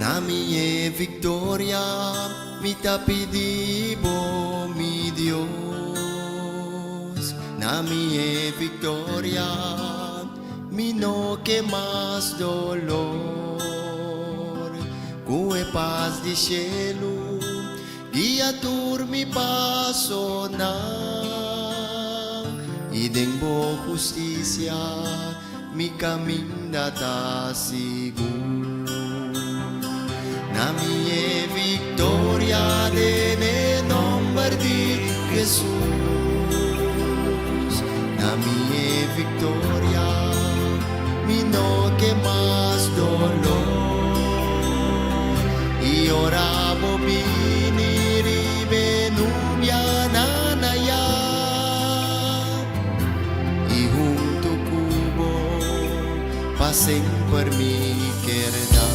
Na mia victoria mi tapidibo mi Dios. Na mia victoria mi no que más dolor. Cue paz di cielo guia tur mi paso na. Ideng bo justicia mi caminata sigur. Na mia victoria nel nombre di Jesús. Na mia victoria mi no que más dolor. Y orabo biniri benumia nanaya. Y junto cubo pasen por mi querida.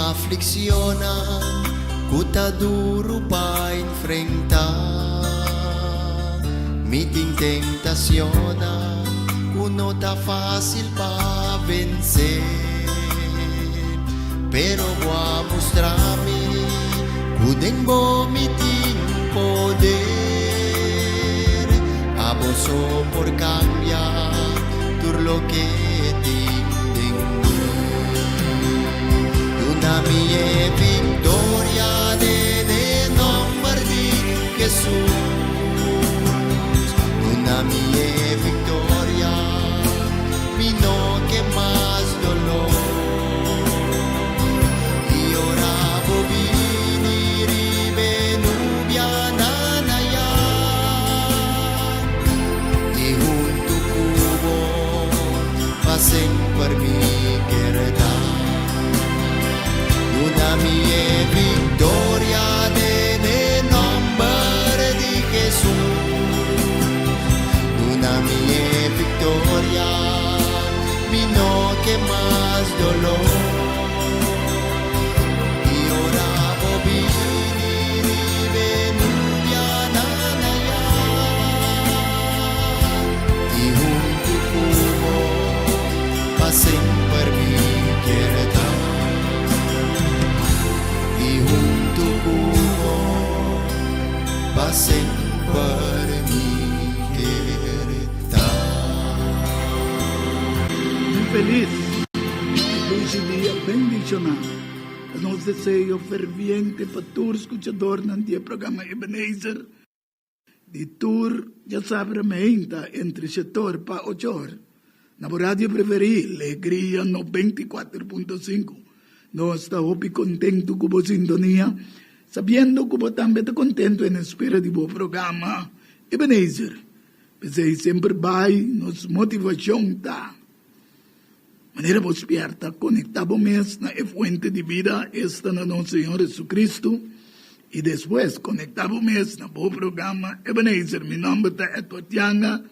Aflicciona, cuta duro pa enfrentar. Meeting tentaciona, no ta fácil pa vencer. Pero voy a mostrarme, kudeng bo meeting poder. Aboso por cambiar, tur lo que na mia victoria nel nombre di Jesús. Una mia victoria mi no que más dolor. Y orabo biniri benubia nanaya. Y junto cubo pasen por mi querida. Una mia victoria nel nombre di Jesús. Una mia victoria mi no que más dolor. Y orabo biniri benubia nanaya. Y junto cubo pasen por mi querida. Junto cubo pasen por mi querida. Muy feliz ese día bendicional. Nos deseo ferviente para tu escuchador del programa Ebenezer. De tour, ya sabrá meinta entre sector pa 8 horas. Na radio preferida, Alegría 94.5. No está hopi contento con la sintonía, sabiendo que también está contento en espera de tu programa Ebenezer. Pues siempre va nos motivación ta. Manera despierta, conectado mes na fuente de vida esta na nuestro Señor Jesucristo. Y después conectado mes na tu programa Ebenezer. Mi nombre es Edward Yanga,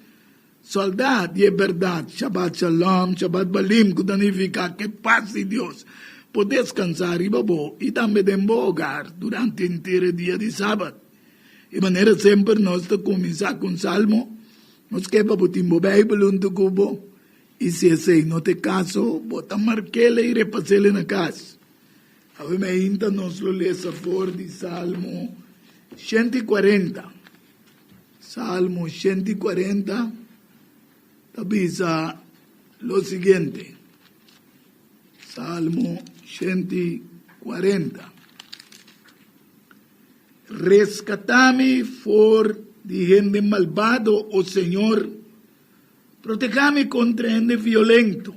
soldado de verdad. Shabbat Shalom, Shabbat Balim, que significa que paz de Dios. Poder descansar y babo y también en buen hogar durante el entero día de sábado. De manera siempre nos comienza con salmo, nos quepa por timbo Bible un cubo y si ese no te caso, bota marquele y repasele en la casa. A ver, me inta nos lo lees a for de salmo 140. Salmo 140 avisa lo siguiente. Salmo 140. Rescatame for de gente malvado, oh Señor. Protégame contra gente violento.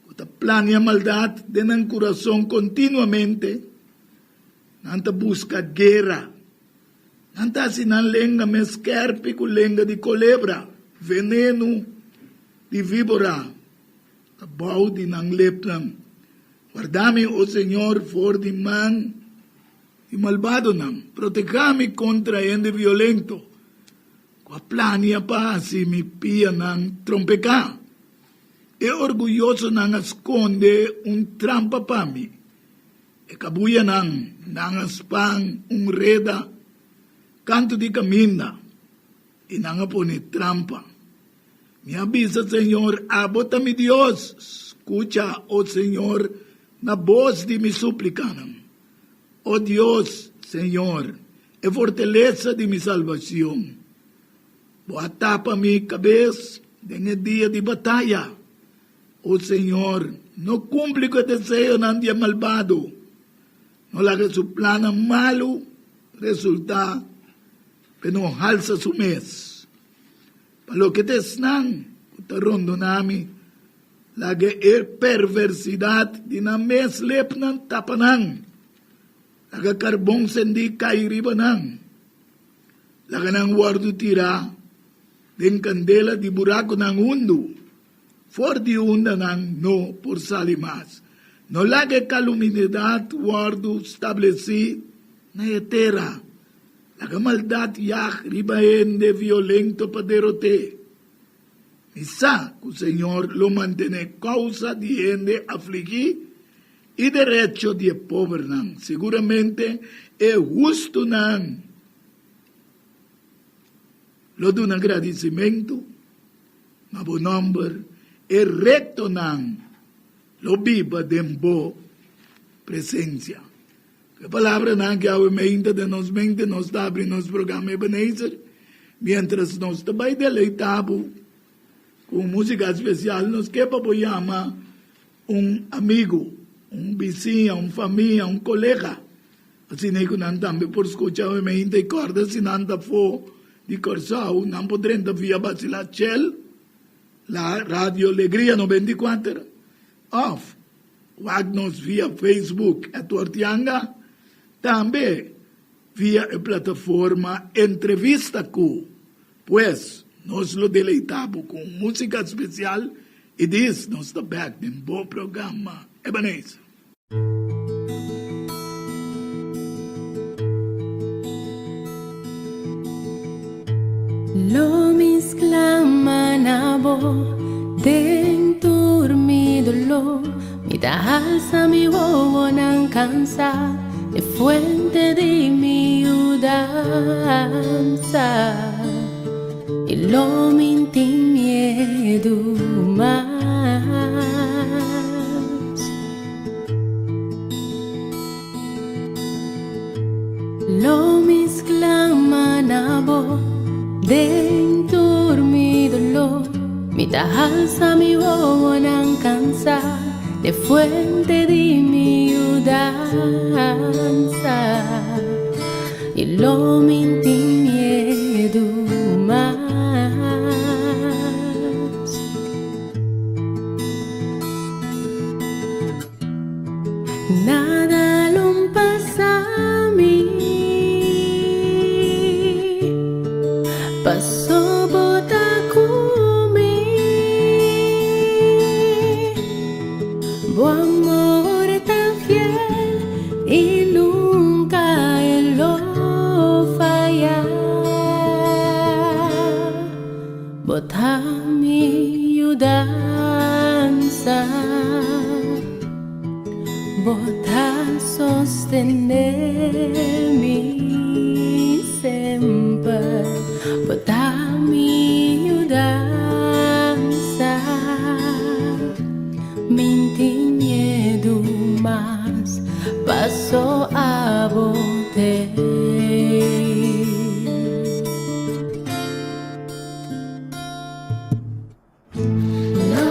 Cuando planea maldad, den corazón continuamente. Nanta busca guerra. Nanta sinan lenga mesquerpe con lenga de culebra. Veneno de víbora. Abaw di ng leplang. Guardame, O Señor, for di man y malvado nang. Protégame contra ende violento. Kwa plania pa si mi pia ng trompeka. E orgulloso nang asconde un trampa pa mi. E kabuya nang nangaspang ungreda, canto di camina, y nanga pone trampa. Me avisa, Señor, abota mi Dios, escucha, oh Señor, na voz de mi suplicanam. Oh Dios, Señor, e fortaleza de mi salvación. Tapa mi cabeza en el día de batalla. Oh Señor, no cumple con el deseo de nadie malvado. No la que su plano malo resulta, pero no alza su mes. Para lo que te están, te rondo nami, la que perversidad de na mes lepnan tapanan. La que carbón sendi kairibanan. La que nang guardo tira, den candela di buraco ng undo, for di unda ng no por salimas. No lage calumniedad guardo estableci na etera. La maldad yak ribahen de violento paderote. Isa que Señor lo mantene causa di ende afligí y derecho de pobre nan. Seguramente es justo nan. Lo de un agradecimiento, ma bo number, e recto nan, lo viva de bo presencia. Que palabra nan que aumenta de nos mente, nos abre nos programa Ebenezer, mientras nos também deleitamos com música especial, nos que apoiamos amigo, vizinho, família, colega. Assim nem que não também por escuchar o mente e corda, se não for di Corsau, non potremmo via Basilacel, la Radio Alegria 94, off, wagnos via Facebook e Tortianga, também via a plataforma Entrevista Q, pues nos lo deleitamos com música especial e diz nos está back em bom programa. Ebenezer. Lo misclama na bo dentro mi dolor, mi alza mi bobo nan cansa, e fuente de mi udanza, y lo minti miedo más. Lo misclama na bo dentro mi dolor, mi alza mi bobo nan cansa, de fuente de mi udanza, y lo minti miedo más. Nada lo pasa a mí, pasó bota kumi, bu amor tan fiel y nunca él lo falla. Bota mi udanza, bota sostenermi sempre, bota mi udanza, minti miedo más, paso a bote. Lo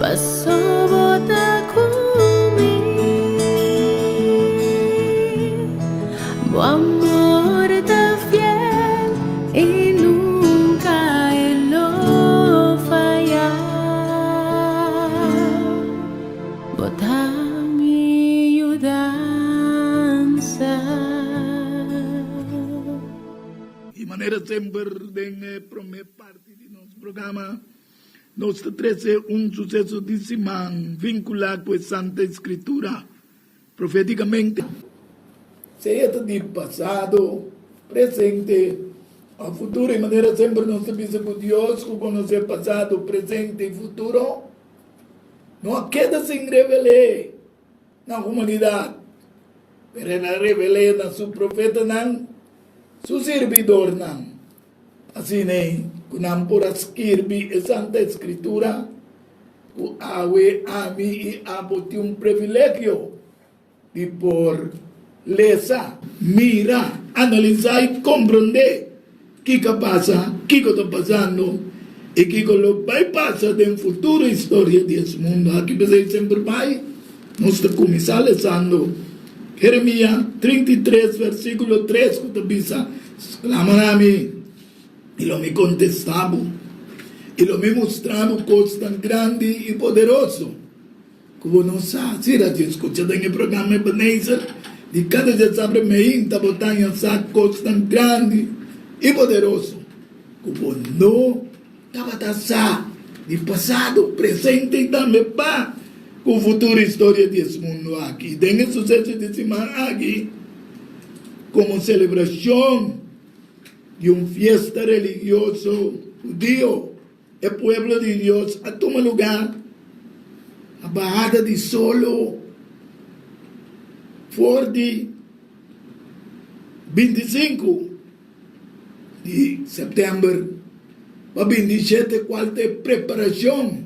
pasó bota kumi bu amor ta fiel y nunca él lo falla bota mi ayudanza. De maneira sempre de primeira parte do nosso programa, nós trazemos sucesso de semana vinculado com a Santa Escritura, profeticamente. Seja de passado, presente, a futuro, de maneira sempre nós sabemos que Deus conhece passado, presente e futuro, não queda sem revelar na humanidade, mas revelar na seu profeta, su servidor não. Assim, quando por escrever a Santa Escritura, o awe, ami e abo tem privilégio de por lesa, mira, analisar e compreender o que passa, o que está passando e o que vai passar no futuro história desse mundo. Aqui você sempre vai, nós estamos começando lendo Jeremias 33, versículo 3, que diz, exclama a mim, e ele me contestava, ele me mostrava coisas tão grandes e poderosas, como não sabe, se a gente escuta no programa Ebenezer, de cada dia sabe me está botando coisas tão grandes e poderosas, como não estava taçado de passado, presente e também para o futuro história desse mundo aqui. Tem o sucesso de semana aqui, como celebração de uma festa religiosa judío, o povo de Deus a tomar lugar, a barrada de solo, for de 25 de setembro, para 27, qual é preparação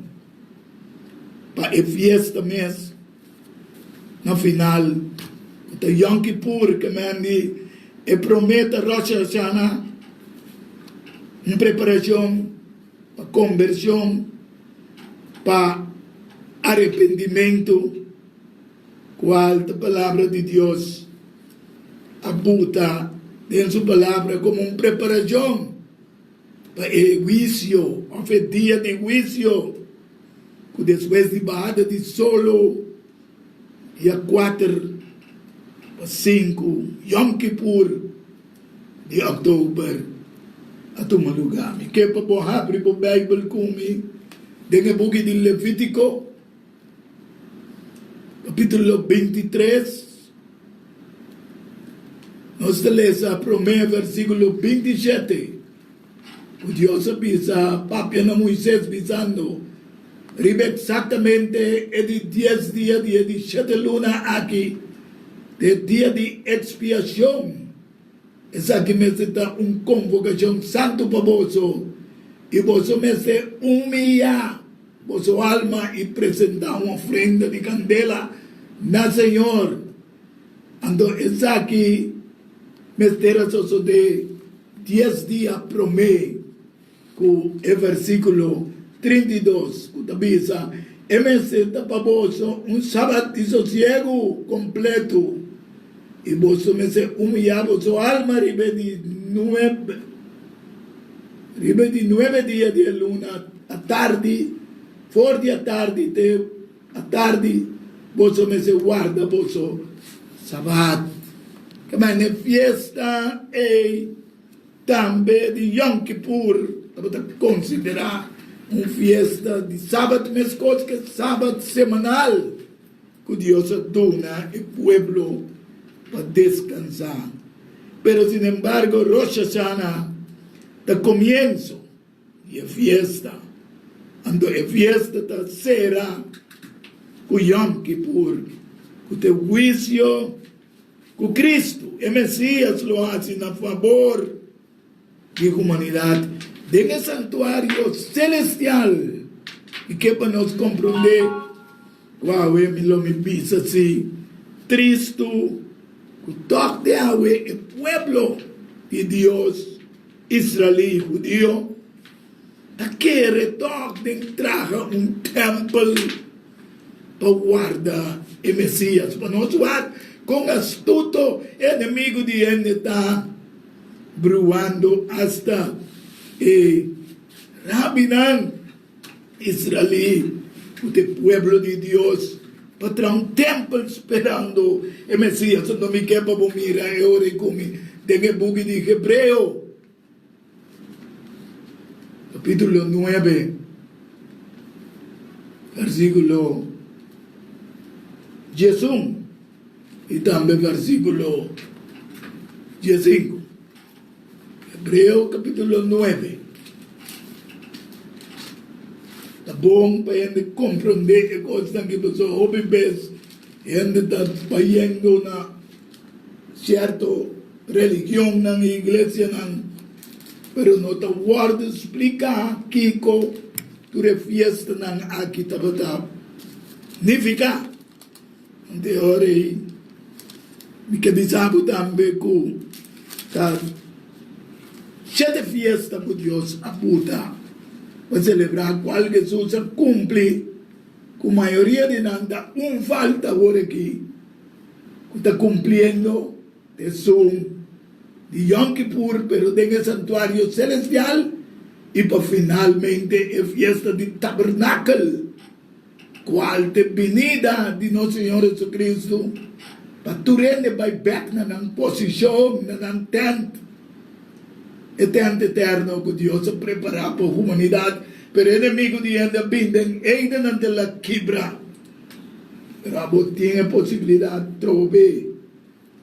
para a festa mesmo, no final, o Yom Kippur, que me promete Rosh Hashanah, uma preparação para conversão, para arrependimento, qual a palavra de Deus abuta em sua palavra como uma preparação para o juízo, o dia de juízo, que depois de barrada de solo, dia 4 a 5, Yom Kippur, de outubro, a tomar lugar. Me quer para abrir a Bíblia comigo, dentro do livro de Levítico, capítulo 23, nós lemos o primeiro versículo 27, o Deus avisa, Papai Moisés dizendo, ribe exatamente é de 10 dias, dia de 7 luna aqui, de dia de expiação. Essa aqui me está uma convocação santo para você, e você me se humilhar, vossa alma, e apresentar uma ofrenda de candela na Senhor. Então, essa aqui me terá só de 10 dias promê, com o versículo 32, que diz, e me senta para você sábado de sossego completo, e você me se humilhar vossa alma, ribe de 9 dias de luna, à tarde, fora de à tarde, à tarde, você me se guarda vosso sábado. Que é festa e também de Yom Kippur, para considerar uma festa de sábado, mas coisa que é sábado semanal, que Deus dona e pueblo para descansar. Pero, sin embargo, Rosh Hashanah, da comienzo, e a fiesta, ando a fiesta da será, com Yom Kippur, com teu juízo, com Cristo, e Messias lo hace a favor da humanidade, de santuário celestial, e que para nós compreender, qual é me pisa assim, Cristo, o toque de agua, o pueblo de Deus, Israel judío, Aquele toque de traga templo para guardar o Messias. Para nós ver com astuto inimigo de ele está bruando hasta Rabinan Israelí, o pueblo de Deus, para trazer um templo esperando o Messias. Não me quer para mirar eu recomi tem o buque de Hebreu. Capítulo 9, versículo 11 y también versículo 15. Hebreo capítulo 9. Está bom para gente compreender que coisa que você ouve vez, gente está payendo na certa religião na igreja na pero no te guardo explicar Kiko tu fiesta nang aqui tabata nifica ante ore mi que disabo tambe ku ta sete fiesta por Dios aputa para celebrar qual Jesus cumpre com maioria de nanda falta agora aqui que está cumpriendo de su de Yom Kippur, pero en el santuario celestial, y para finalmente la fiesta del tabernáculo, cual te venida de nuestro Señor Jesucristo, para tu rende by back na ng posición, na ng tent, el tent eterno que Dios ha preparado para la humanidad, pero el enemigo de ella vinden, ella ante la quibra, pero vos tiene posibilidad de trover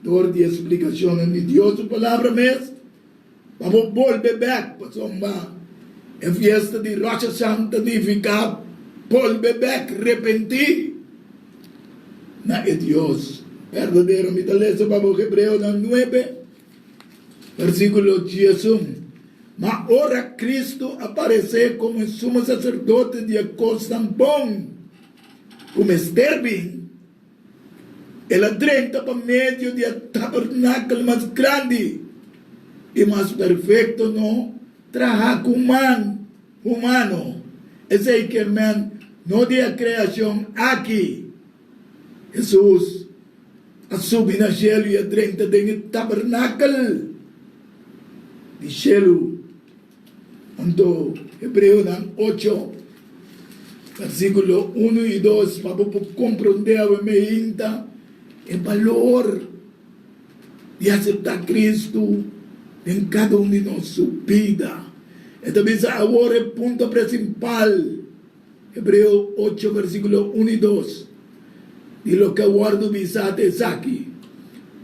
door die explicaciones de Dios, su palabra mes, vamos volver back, pasomba, en fiesta de Rosh Santa significa volver back, repentir, na es Dios, verdadero, mi taleza, vamos Hebreo 9, versículo 11, mas ahora Cristo aparece como sumo sacerdote de Constantón, como Esterbin, el adrenta por medio del tabernáculo más grande y más perfecto, no trabajo humano. Ese que no de la creación aquí. Jesús asume al cielo y adrenta del tabernáculo de cielo. Ando Hebreo 8, versículo 1 y 2, para comprender el valor de aceptar a Cristo en cada uno de nuestra vida. Entonces ahora el punto principal, Hebreo 8, versículo 1 y 2, y lo que guardo visate es aquí.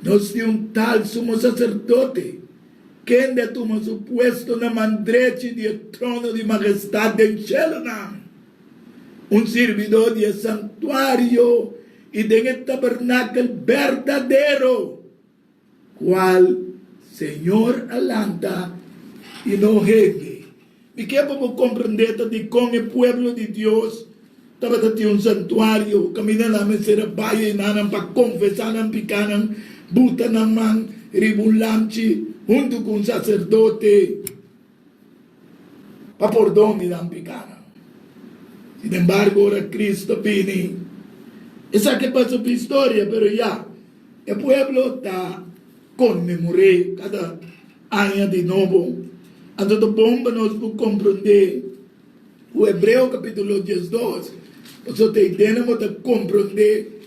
Nos dio un tal sumo sacerdote, quien de toma su puesto en la mandreche del trono de majestad del cielo, un servidor del santuario y de el tabernáculo verdadero, cual Señor alanta y no jegue. Y que podemos comprender que con el pueblo de Dios, estaba un santuario, caminan a la mesera valle y nanan para confesar, picanan, butan man, ribulanchi, junto con un sacerdote, para por donde dan picanan. Sin embargo, ahora Cristo viene. Esa que pasó por historia, pero ya, el pueblo está conmemoré cada año de nuevo. Entonces, bomba nos puede comprender o Hebreo capítulo 12. Nosotros tenemos que comprender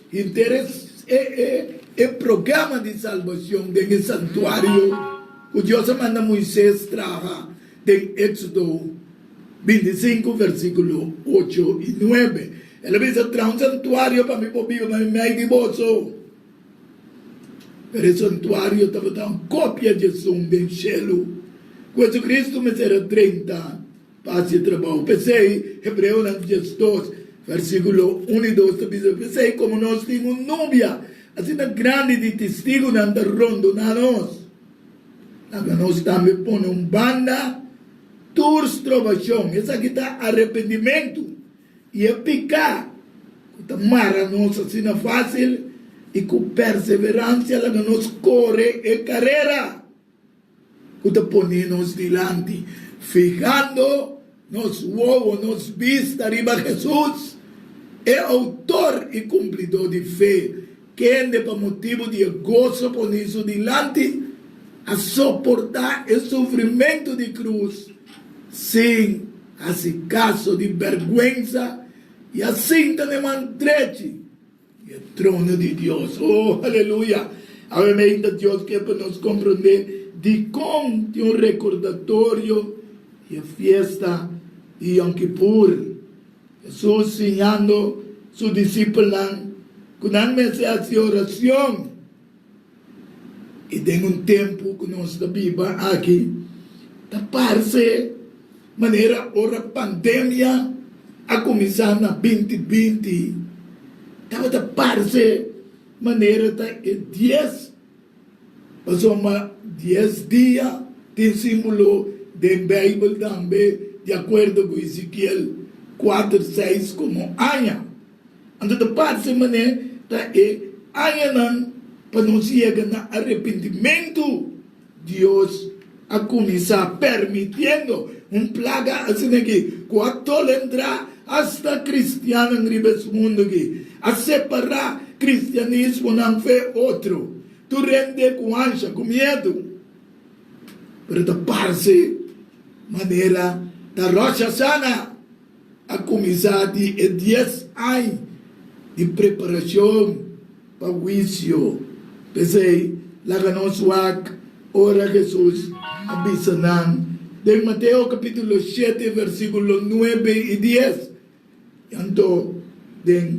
el programa de salvación del santuario que Dios manda a Moisés trabajar del Éxodo 25, versículo 8 y 9. Él dice, trae un santuario para mi pueblo, para mi divorcio. Pero el santuario estaba dando copia de Jesús del cielo. Jesucristo me será 30, paz y trabajo. Pensé, Hebreo 2, versículo 1 y 2, pensé como nós temos novia, assim na grande de testigo na rondo na nós. Nós também põe banda, tours trovação. Essa aqui está arrependimento. E é picar. Mara nós assim na fácil. E com perseverança ela nos corre e carreira. Kuta pone nos dilante, fijando nos hubo, nos vista arriba Jesús, é autor e cumpridor de fé, quem de por motivo de gozo por isso delante, a suportar o sofrimento de cruz, sem esse caso de vergüenza, e assim também mantreche o trono de Deus. Oh, aleluia! Obviamente, Deus quer para nos compreender de como tem recordatório e a festa de Yom Kippur. Jesus ensinando su discípulo quando hace oração. E tem tempo que nós da Bíblia aqui, da parece maneira ora pandemia a começar na 2020, estava da parece maneira da 10 passou uma 10 dias tem símbolo da Bíblia também de acordo com Ezequiel 4:6 como anha. Então da parece maneira da anha não para não chegar no arrependimento, Deus a começar permitindo plaga assim aqui, quando entrar hasta cristiano nesse mundo aqui, a separar cristianismo não fé outro, tu rende com ansia, com medo, para da parte maneira da Rosh Hashanah a começar de 10 anos de preparação para o juízo. Pensei, lá que nós ora Jesus abisanang de Mateo capítulo 7 versículo 9 e 10 então de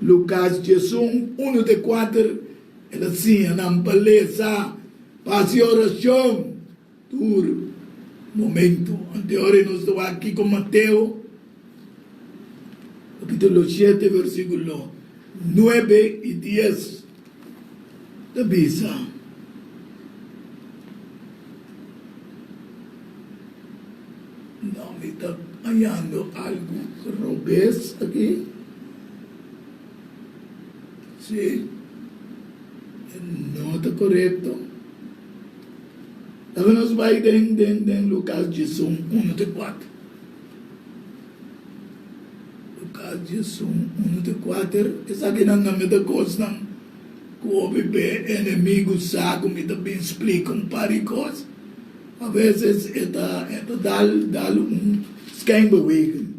Lucas 1 de 4 ela assim não palesa passe oração por momento anterior nós estamos aqui com Mateo capítulo 7 versículo 9 e 10 da bisa. Não, me está hallando algo robes aqui. Sim. Não está correto. Agora nós vamos em Lucas 1 de 4. Lucas 1 de 4. Essa aqui não me dá coisa. O inimigo sabe, me também explica par de coisas. A vezes, dá schijnbeweging.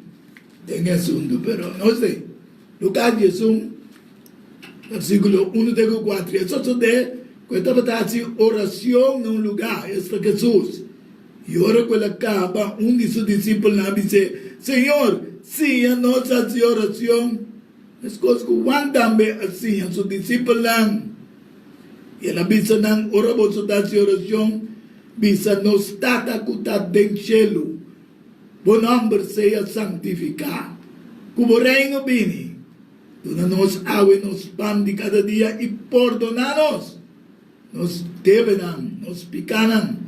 Tem assunto, pero não sei. Lucas 1, versículo 1 de 4. É só de que estava fazendo oração num lugar, este Jesus. E ora que ele acaba, de seus discípulos disse, Senhor, se a nossa oração, as coisas que vão também assim, a seus discípulos, e ela bisa nang ora mo sa oração, bisa nos tata kutat den cielo, bo number seja santificar, como reino bini, dona nos awe nos pan de cada dia e perdonanos, nos devenan, nos picanan,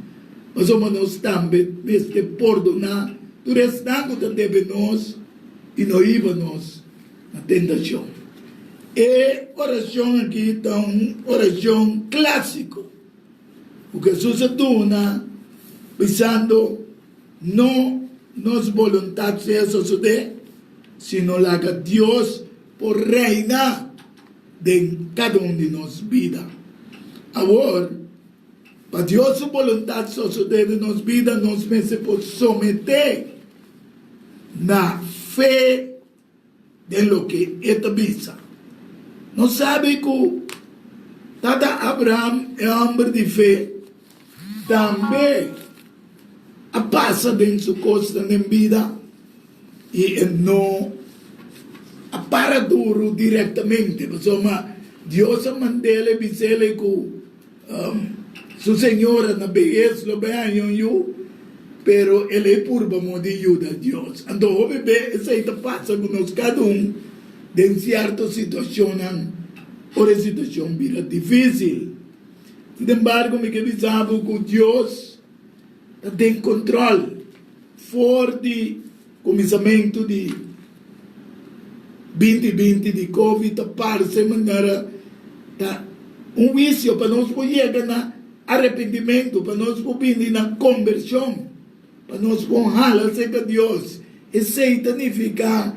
mas o nos também este perdonar, tu restando te deve nos e não iba nos na tentação. E oração aqui, então, oração clássico. O que Jesus aduna, pensando, não nos vontades seja suceder, sino la que Deus por reinar de cada de nós vida. Agora, para Deus sua vontade suceder de nós vida, nós mesmos someter na fé de lo que esta bisa. Não sabe que Tata Abraham é homem de fé, também a passa dentro sua costa na vida e não a para duro diretamente, mas Deus mandele bisele que sua senhora na beleza lo bem pero ele é por bom de ajuda a Deus. Então, o bebê, essa passa conosco cada de certa situação, ou a situação vira difícil. Sin embargo, me que sabe que Deus tem controle. Fora de começamento de 2020 de Covid, parece maneira vício para nós poder na arrependimento, para nós poder na conversão. para nós honrar para Deus. Isso significa a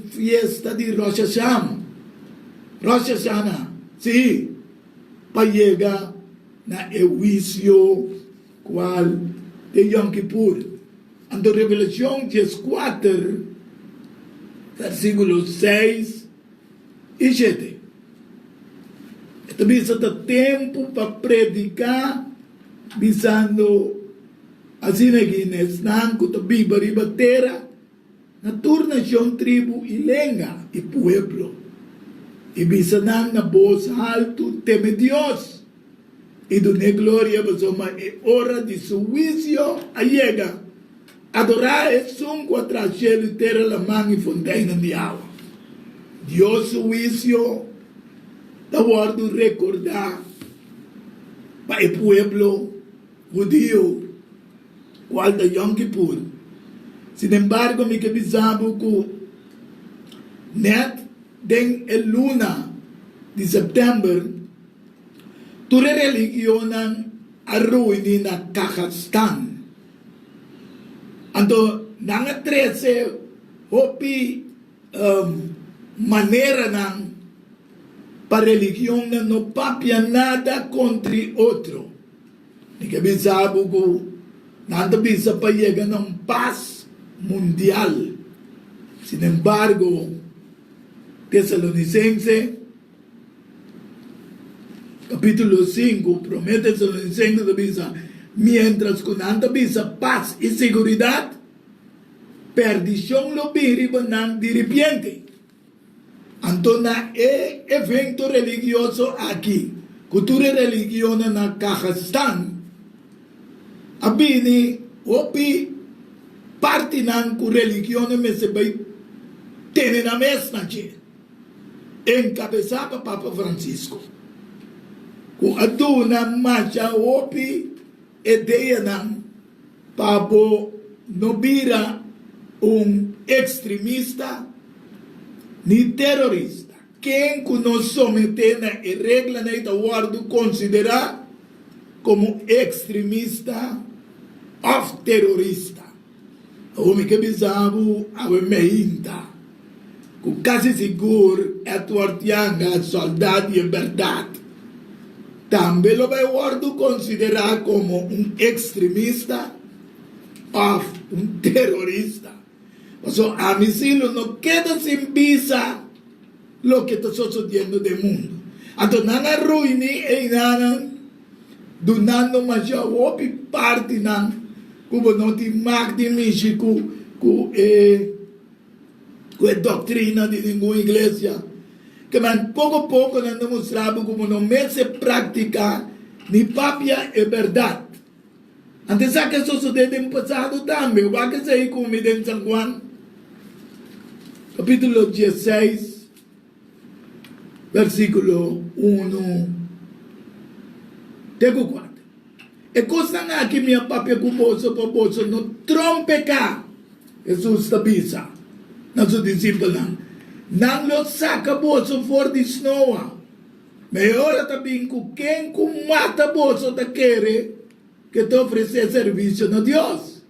festa de Rosh Hashanah. Rosh Hashanah, sim, para chegar na juízo qual de Yom Kippur. Ando Revelação 4, versículos 6 e 7. Então, bisa tempo para predicar, bisando assim aqui, nesnan, kutabi, baribatera, na turnação, tribo e lenga e pueblo. E bisanang na voz alto, teme Dios. E do ne glória, basoma, é hora de su juicio a llega. Adorar é som contra o cielo e terra, la mão e fontaine de água. Dios su juicio, da guardo recordar para o pueblo judío, qual da Yom Kippur. Sin embargo, me que bisabo que net den el luna de setembro, ture religionan arruini na Kazakhstan. Anto, nanga 13 hopi manera nang para religião não papia nada contra outro. Me que bisabo que nada bisa para chegar a paz mundial. Sin embargo, Tesalonicense, capítulo 5, promete Tesalonicense de bisa, mientras que nada bisa paz e seguridade, perdição lo biriba nan de repente. Então, é evento religioso aqui, cultura religiosa na Kazakhstan, abini, opi, parte nan ku religião me se vai ter na mesma dia. Encabeçava Papa Francisco. Com a duna marcha opi, ideia nan, papo nobira extremista, ni terrorista. Quem que nos somete na regra da guarda considerar como extremista ou terrorista. O me que bisabo a meinta, que quase seguro é tuartianga soldado e verdade. Também lo vai guarda considerar como extremista ou terrorista. So, a mi silo no queda sin visa lo que está sucediendo del mundo. Anto nana ruini e nana donando masya opi parte nan kubo no ti magdi mishi ku doctrina de ninguna iglesia. Que man poco a poco nan demonstrado como no me se práctica ni papia e verdad. Antes a que sucedeu no passado também, o que sei como em San Juan, capítulo 16, versículo 1, tego 4. E costa nga que minha papia cuboso no trompe cá, Jesus tabisa, na sua discípula, não lo saca bolso for de snowa, melhor também com quem mata bolso da querer, que te oferecer serviço a Deus.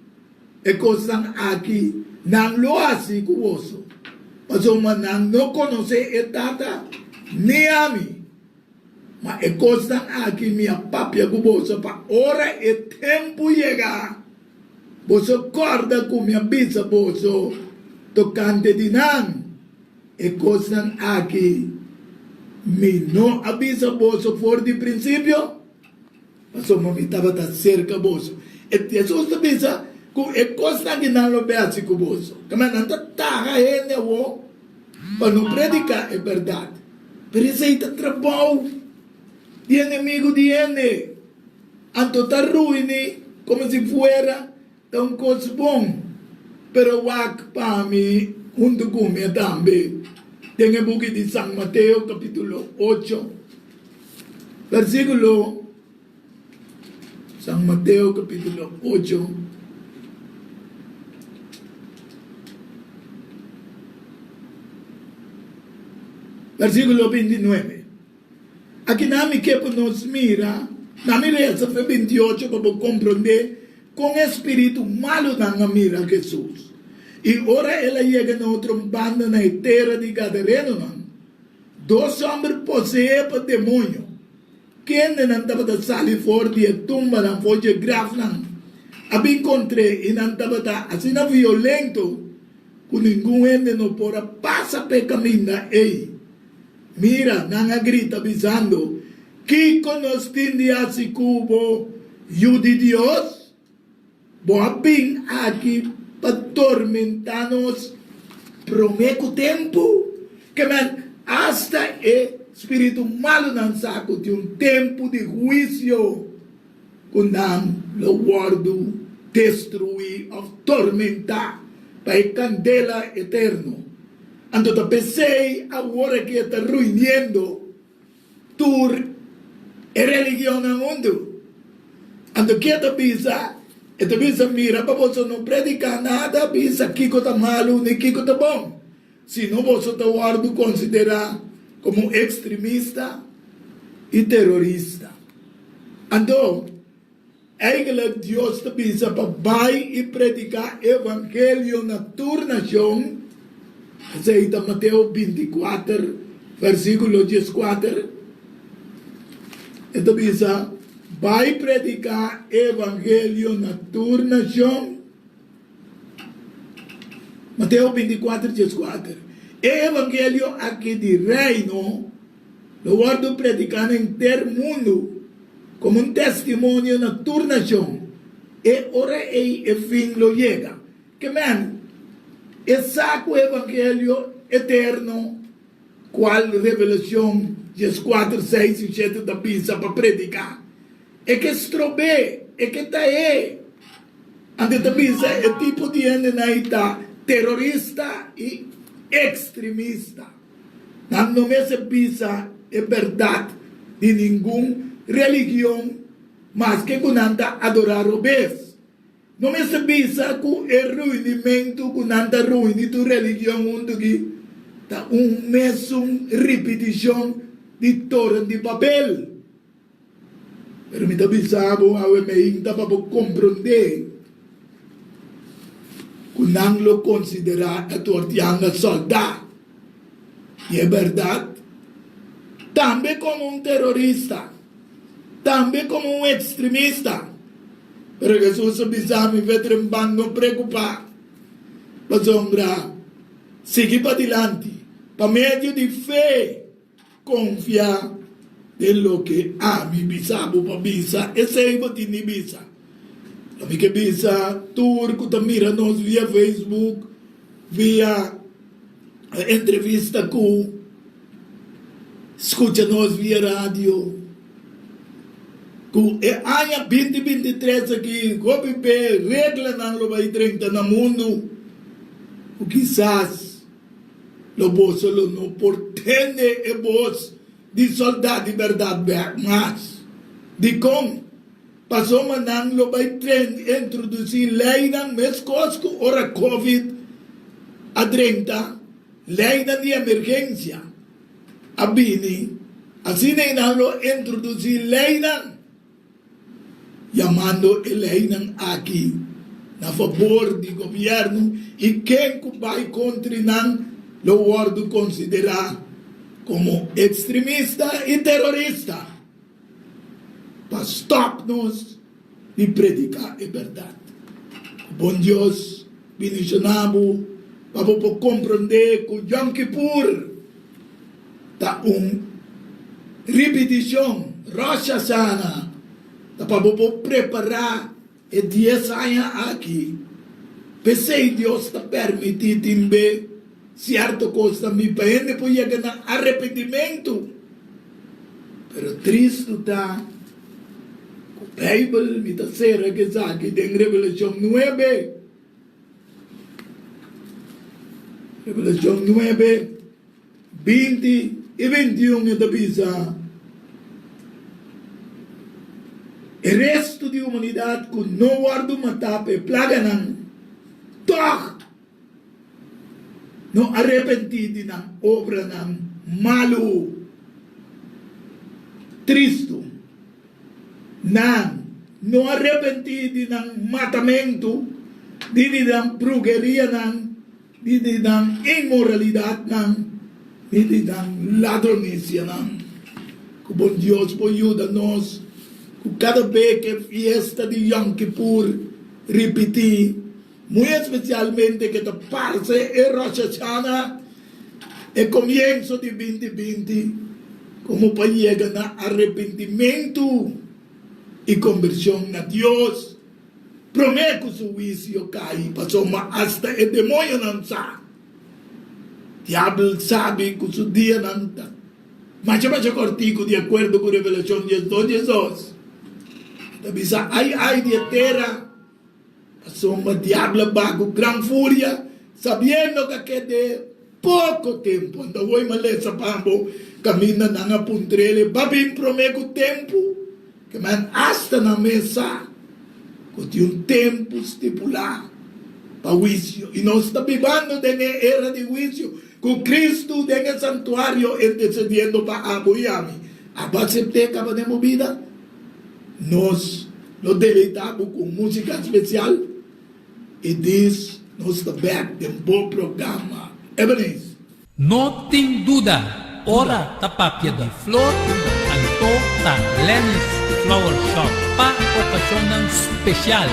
E costa aqui, não lo hace cuboso. Mas o manang não conhece a data nem a mim. Mas é coisa aqui minha papia com você para hora e tempo chegar. Você acorda com minha bisa você tocante de nan. É coisa aqui me não avisa você for de princípio. Mas o mami estava cerca você. E Jesus avisa é coisa que não lo beace com você. Como não está ele o para não predicar é verdade. Pero isso aí está trabalho de inimigo de ele. Anto está ruim como se fuera tão coisa bom. Pero wak para mim um documento também. Tem o book de São Mateus capítulo 8 versículo São Mateus capítulo 8 versículo 29. Aqui na me que nos mira, na me reza foi 28 para compreender com espírito malo na mira Jesus. E ora ela chega na outra banda na terra de Gadareno, não? 2 homens possuídos por demônio. Quem não estava da sala fora de tumba, não foi de grave, não. Eu encontrei e não estava assim violento, que ninguém ainda não pode passar pelo caminho. Ei, mira, não grita avisando, que nós tende a se cubo, e de Deus, boa bem aqui para tormentar-nos, prometo tempo, que hasta o espírito malo não saco de tempo de juízo, quando o guardo destruir, tormentar, para a candela eterno. Então, eu pensei, agora que está ruinando, tu é religião no mundo. Então, que eu pensa, mira, para você não predicar nada, pensa que está malo, nem que está bom. Se não você está guardo considerar como extremista e terrorista. Então, eigenlijk Deus te pensa para vai e predicar evangelho na tua nação. Aceita Mateus 24, versículo 14. Então pensa, vai predicar evangelho na tua nação. Mateus 24, 14. O evangelho aqui de reino, lo guardo predicando em ter mundo, como um testemunho na tua nação. E ora e fim lo chega. Que é saco o evangelho eterno, qual revelação, 4, 6 e 7 da pisa para predicar. É que estrobe, é que está aí. Ante da pisa é tipo de gente terrorista e extremista. Não me se pisa é verdade de nenhuma religião, mas que kunanta adorar o bes. Não me se pisa que o ruinamento kunanta ruine tu religião mundo que tá mesmo repetição de torre de papel. Pero me tabisabo a me inta para compreender que não lo considera a tortianga soldado. E é verdade. Também como um terrorista. Também como um extremista. Pero Jesus avisava me vetrembando não preocupar. Para sombra, seguir para adiante. Para meio de fé, confiar em lo que me bisabo para bisa. Esse é o que me bisa. A mim que bisa, turco, tá mira nós via Facebook, via entrevista com, escuta nós via rádio. É ano 2023 aqui, GOPP, regra não lo vai 30 no mundo, o quizás, lo bolso não portende e bolso de soldado de verdade, mas, de como, passou manang lo vai introduzir lei ng mescosco ora COVID a 30, lei de emergência, a bini, assim não lo introduzir lei ng chamando lei ng aqui na favor do governo e quem vai contra não lo guardo considerar como extremista e terrorista para stop-nos de predicar a verdade. Bom Deus, bendicionamos para compreender que o Yom Kippur está repetição, Rosh Hashanah, para preparar e 10 anos aqui. Pensei Deus está permitindo também certa coisa me para depois chegar no arrependimento. Pero triste está o Bible me está sendo que aqui tem Revelação 9. Revelação 9, 20 e 21 é da bisa. O resto da humanidade que não guarda uma tapa e plaga não toca não arrependido na obra não malo triste não não arrepentir ng matamento, di ng brujeria di ng imoralidade di ng ladronícia Que bom Deus por ajuda-nos, que cada vez que fiesta de Yom Kippur repetir, muito especialmente que te parce e Rosh Hashanah, e comienzo de 2020, como para llegar a arrepentimiento y conversión a Dios. Prometo su juicio cae, pasó más hasta el demonio no sabe. Diablo sabe que su día no está. Mas cortico de acuerdo con Revelación 10:2. Tabisa ay de tierra, pasó más diablo bajo gran furia, sabiendo que de poco tiempo, quando voy malesa pambo, camina na puntrele, babin prometo tempo, que man hasta na mesa, que un tempo estipulado para juicio. Y no está vivando en la era de juicio, con Cristo en el santuario intercediendo para apoyarme. Acepté que tenemos vida, nos deleitamos con música especial, y diz, nos está back de un bom programa. Ebenezer. No tem dúvida, ora tapapia de flor, anto ta Lenny's Flower Shop pa ocasión especial.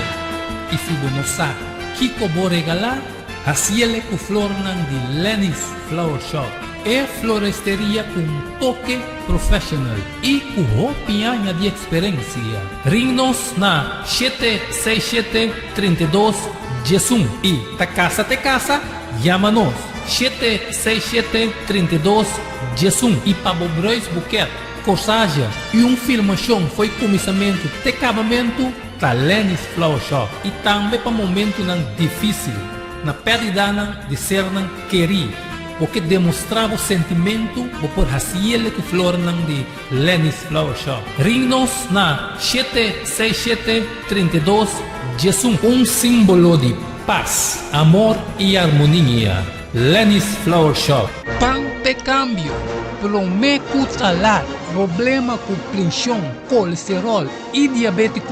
E se você não sabe, Kiko vou regalar, haciele com flor de Lenny's Flower Shop. É floresteria com toque profissional e com roupinha de experiência. Ring-nos na 767-32 Jesum e ta casa, llama-nos 767-32 Jesum e Pabobreus Buquet, corsagem e filmação foi começamento de acabamento da Lenny's Flower Shop e também para momento difícil, na perda de ser querido, porque demonstrava o sentimento por fazer que flor de Lenny's Flower Shop. Ring-nos na 767-32 Jesum, símbolo de paz, amor e harmonia. Lenny's Flower Shop. Pang de cambio, prometo talar, problema com pressão, colesterol e diabetes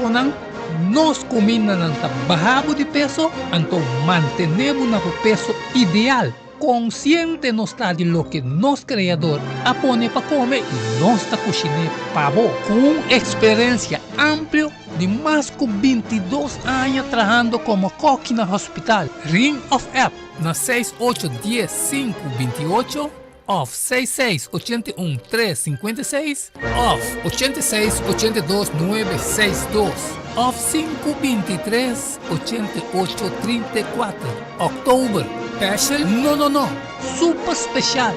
nos combinam bajado de peso, então mantenemos o peso ideal. Consciente no está de lo que nos criador apone para comer e nos está cozinhando pavo com experiência ampla de mais de 22 anos trabalhando como coque no hospital. Ring of App na 6810-528 off 6681-356 off 8682-962 off 523-8834 October Special? No. Super especial.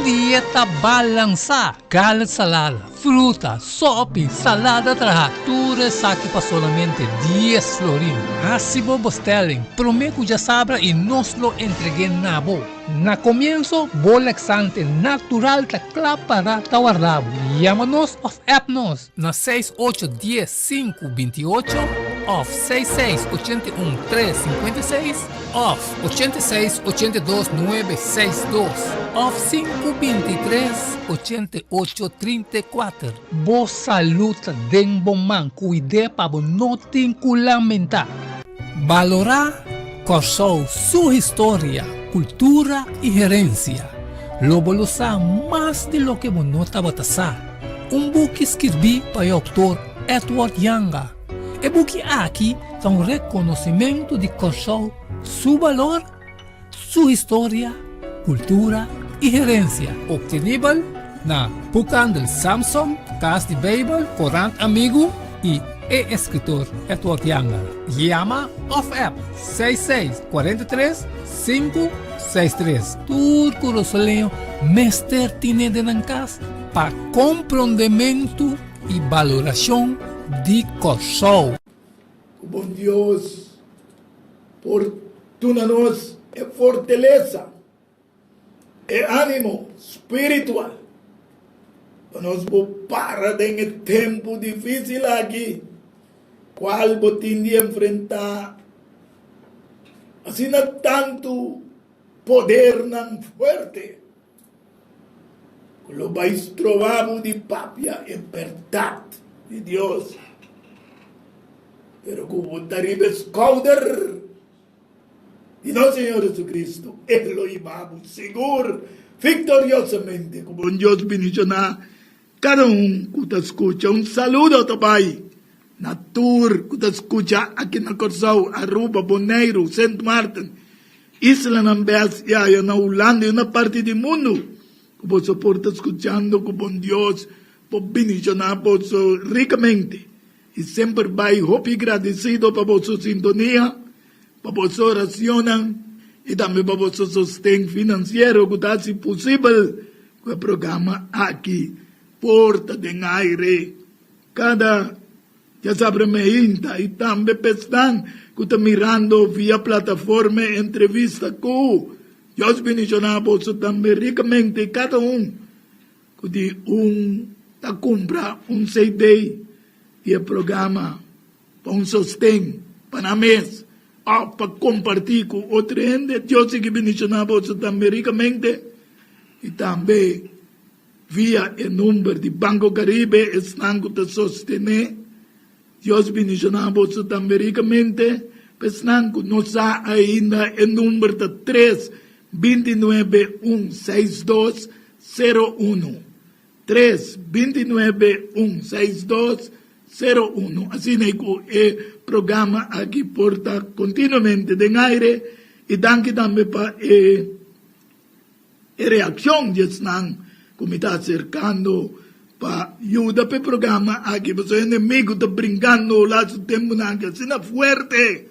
Dieta balança. Carne salada, fruta, sopa, salada tratura, saque para solamente 10 florin. Assim vos telling, prometo já sabra e nos lo entreguei na boa. Na comienzo, laxante natural ta para tawarrabo. Llama-nos of app-nos na 6810-528 off 6681-356 off 8682-962 off 523-8834. Boa saúde den bom man, cuide para não ter que lamentar. Valorar Corsou sua história, cultura e herência. Lobo lo sa mais de lo que bonota batasa. Book escrevi para o autor Edward Yanga. E book aqui é reconhecimento de Corsou, seu valor, sua história, cultura e herência. Obtenível na Bucandel Samsung, Casa de Bible, Corante Amigo e escritor Edward Yanga. Llama of app 6643-563. Turco Rosoleo, mestre tiene de nancas para compreendimento e valoração de Corsou. Bom Deus, por nos é fortaleza, é ânimo espiritual. Nós vamos parar em tempo difícil aqui. Qual botin de enfrentar? Assim não tanto poder não forte. Lo vais trovar de papia e verdade de Deus. Pero como taribes cauder y no Señor Jesucristo, Él lo llevamos seguro, victoriosamente, como Dios bendicionar cada que te escucha. Un saludo também na tour que te escucha aqui na Corsau, Aruba, Bonaire, Saint Martin, Isla Nambes, na Holanda e na parte do mundo. Que você pode estar escutando, que bom Deus pode bendicionar você ricamente. E sempre vai hope agradecido para vossa sintonia, para vossa oração e também para vosso sustento financeiro, que está se possível com o programa aqui, Porta de Aire. Cada, já sabe, meinta e também pestan que está mirando via plataforma entrevista com Deus bendicionar você também ricamente, cada que de está compra CD e o programa para sustento, para mês, para compartilhar com outra gente. Deus que bendicionar você também ricamente e também via o número de Banco Caribe, estão que sostener. Deus bendicionar você também ricamente, estão que nós ainda o número de 329-162-01. 329-162-01. Assim é que o programa aqui porta continuamente de aire e danke também para a reação que estão como está cercando para ajudar para o programa aqui. Você é inimigo, está brincando lá no tempo, assim é forte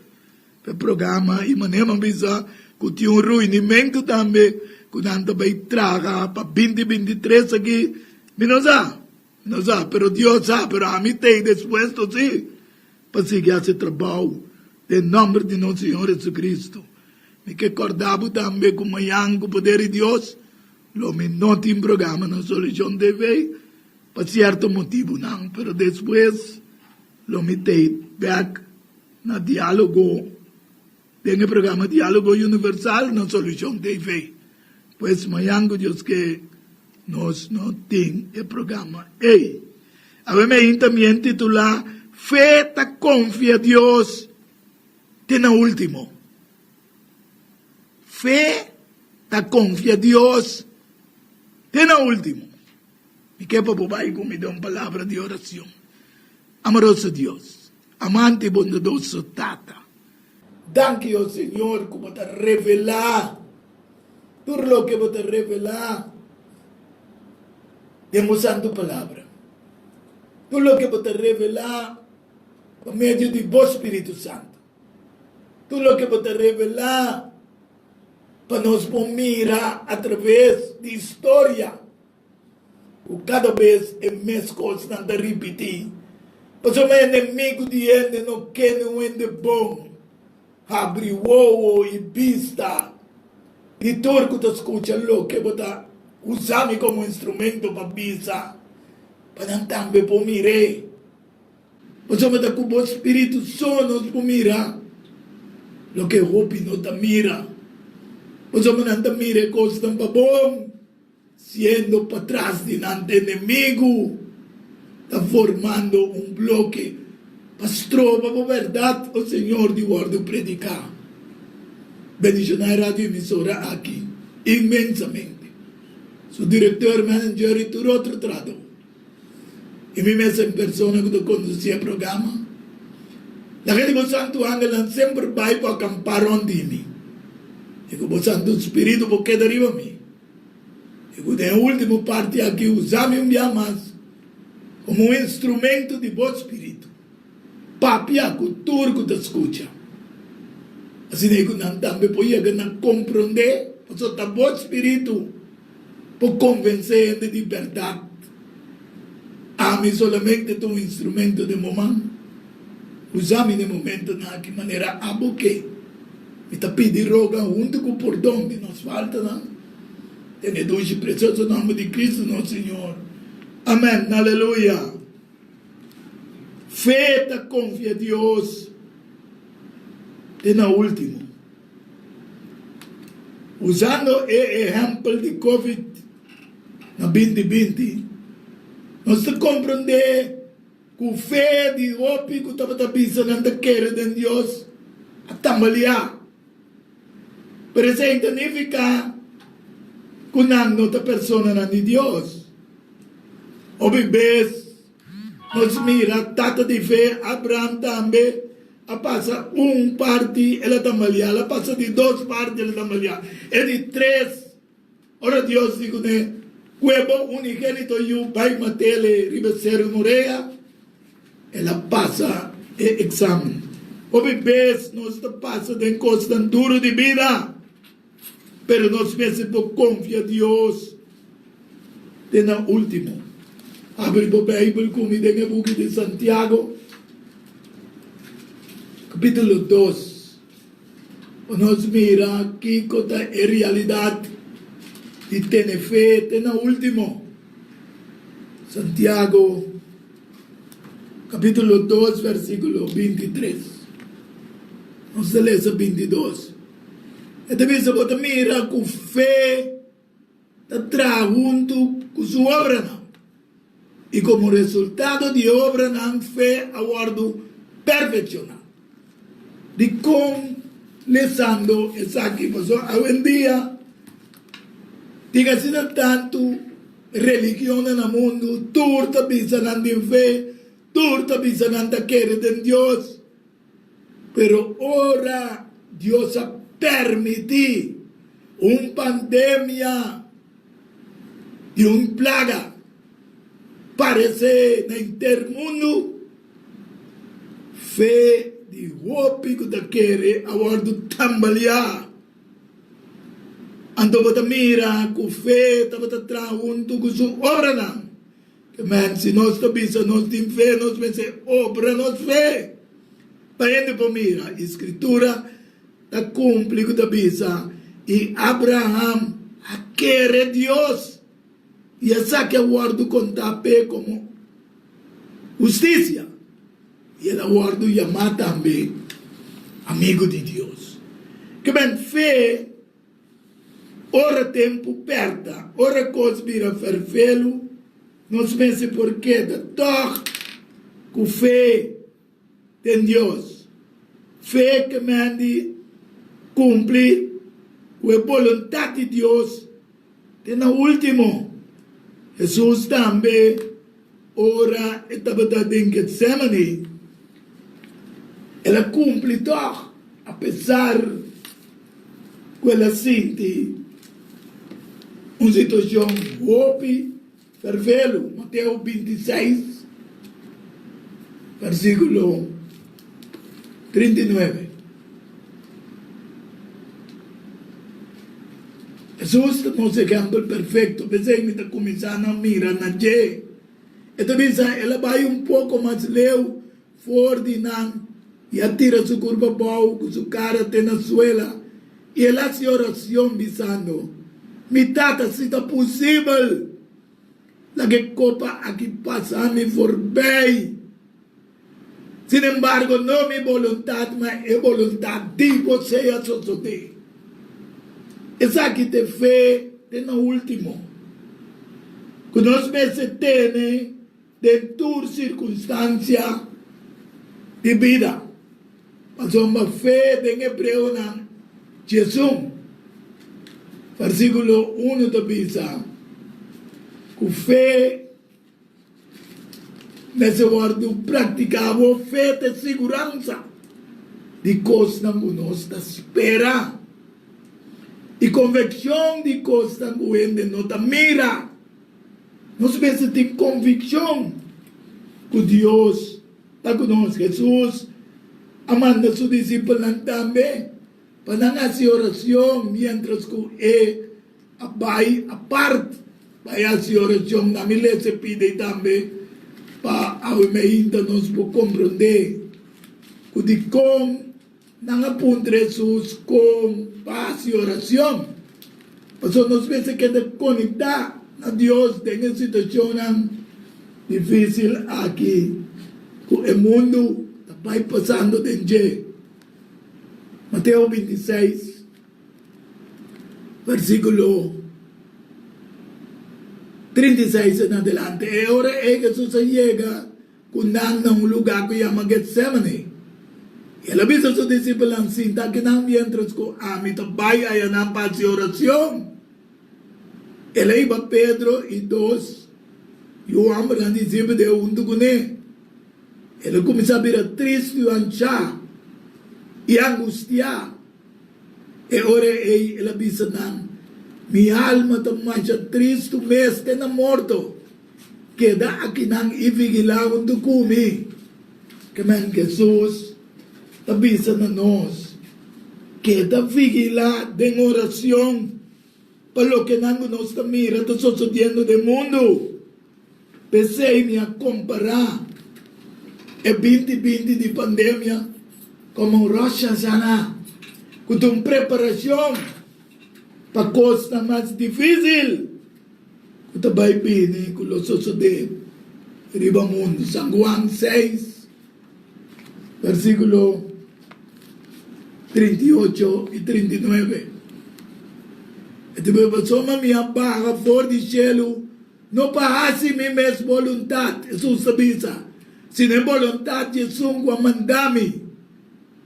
para o programa e maneira bisa que tem ruinamento também, que não vai traga para 2023 aqui, não sabe, pero Deus sabe, pero a mim tem disposto, sim, para seguir esse trabalho, em nome de nosso Senhor Jesus Cristo. Me que acordava também com amanhã, com o poder de Deus, lo me não tem programa na solução de vez, por certo motivo não, pero depois, lo me tem back na diálogo, tem o programa Diálogo Universal na solução de vez. Pois amanhã, Deus que nós não temos o programa. Ei, a mim também titular Fé ta confia a Deus tem na último. Fé ta confia a Deus tem na último. E que para poder me dar uma palavra de oração. Amoroso Deus, amante e bondoso Tata, danke ao Senhor que você revelar tudo o que você revelar demonstrando a palavra. Tudo o que você revelar por meio do vosso Espírito Santo. Tudo o que você revelar para nós mirar através da história. O cada vez é mais constante a repetir. Porque o inimigo de ele não quer um ende bom. Abre o olho e vista. E tudo que você escuta o que você usar como instrumento para visa, para também para mirar. Você vai dar com o Espírito Santo para mirar. O que o hope não está mira. Você vai não mirar coisas tão bom, sendo para trás de nante inimigo, está formando bloque. Pastor, para a verdade, o Senhor de guarda predicar. Bendicionar a rádio emissora aqui, imensamente. Sou diretor, manager e tudo outro trato. E me mesmo em pessoa que conduzia o programa. Daquele que o Santo Ángel sempre vai para acampar onde mim. E que o Santo Espírito porque deriva a mim. E que a última parte aqui usar-me mais como um instrumento de bom Espírito. Papia, cultura que te escuta. Assim é que não também pode compreender, porque está bom Espírito para convencer de liberdade. A mim solamente é um instrumento de momento. Usar-me de momento na que maneira a boque. Me está pedindo roga junto com o perdão que nos falta, não? Tenho dois preciosos nome de Cristo, nosso Senhor. Amém, aleluia. Fé, confia em Deus. E na última, usando o exemplo de Covid na 2020, nós compreendemos con fe de hopi que estaba pensando en querer de Dios a tambalear. Pero eso significa que no otra persona no de Dios. O bebés nos mira tata de fe Abraham también a pasa parte ela tambalear, a pasa de 2 partes ela tambalear, é de 3. Ora Dios digo né, huevo unigênito eu vai matele ribecer moreia, ela passa exame. O bebês nós passa de coisa duro de vida, pero nós mesmo confia em Deus. De na último, abre a Bíblia comigo em book de Santiago, capítulo 2. Nós mira aqui que é realidade de ter fé, de na último. Santiago, capítulo 2, versículo 23. Vamos ler 22. E também se pode mirar com fé, está junto com sua obra. Não. E como resultado de obra, não fé aguardo perfeccionar. De como lesando essa aqui, hoje em dia, diga se tanto religião no mundo, tudo está pensando em fé, tudo está pensando em querer de Deus. Pero ora Dios ha permitido una pandemia y una plaga. Parece en el mundo fe de hopi que te quiere aguardo tambalear. Ando bata mira con fe, tabata junto con su obra. Que man, si nos está pensando, nos tiene fe, nos pense obra, nos fe. Paende por mira, a escritura está cumple da bisa e Abraham quer Deus e essa que aguardo contar como justiça e ele aguardo chamar também amigo de Deus. Que bem fé, ora tempo perta, ora conspira fervelo, não se pense por que da toque com fé em Deus. Fé que mande cumprir a vontade de Deus. E no último, Jesus também ora estava em Getsemane. Ela cumpre todo, apesar que ela sente uma situação hope, fervelo. Mateus 26, versículo 39. Jesus é um exemplo perfeito. Pensei que está começando a mirar na G. Então, ela vai pouco mais leu, fora de nan, e atira sua curva boa, com sua cara até na suela. E ela se oração, pensando, me tata se está possível, la que copa aqui passa me for bem. Sin embargo, não é vontade, mas é vontade de você a sociedade. Essa aqui te fé, no último. Que nós mesmos temos, de toda circunstância de vida. Mas uma fé em hebreu, Jesus. Versículo 1 da Bíblia. Com fé, nesse guardo praticava fé de segurança de coisas que nós espera e convicção de coisas que nós mira. Nós mesmos temos convicção que Deus está conosco. Jesus amanda seus discípulos também para fazer oração, mientras que vai a parte, vai fazer oração, na milha se pede também para ainda nós compreender que de como não aponta Jesus com paz e oração. Mas nós pensamos que de conectar a Deus em uma situação difícil aqui, que o mundo vai passando de Mateus 26, versículo 36 en adelante. E ora Jesus chega kunang ng lugar ko yung Getsemane. Ela bisa sa disipulang sinta kinang mientras ko tabay ayan ang pasi orasyon. Ela iba Pedro y dos Yuan berang disipulo de unto ko ne. Ela kumisa bira triste yuan siya. Y angustia. Ore ela bisa nang mi alma tamay siya triste meste na morto. Queda aqui nang ivigilaw unto kumi. Kaman Jesus tabisa na nos, queda vigila de oración, para lo que nango nos mira, está sucediendo del mundo. Pensei me a comparar el 2020 de pandemia como Rosh Hashanah, con una preparación para costa más difícil. Kuta baibini, con lo sucede, riba mundo, San Juan 6, versículo 38 y 39. Este soma minha barra for de cielo, não parece minha mesma vontade. Jesus sabia, se não é vontade de Jesus que mandame,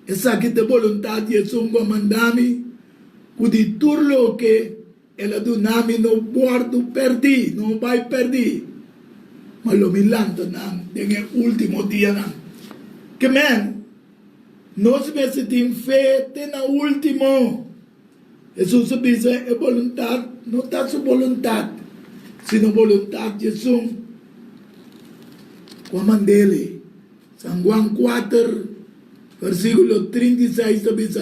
essa aqui é vontade de Jesus que mandame, que de tudo que ela do nome não pode perder, não vai perder. Mas lo milanta não, no último dia não. Que man, nós temos fé até na último. Jesus diz, é vontade, não está sua vontade, sino vontade de Jesus. Como dele, San Juan 4, versículo 36, diz,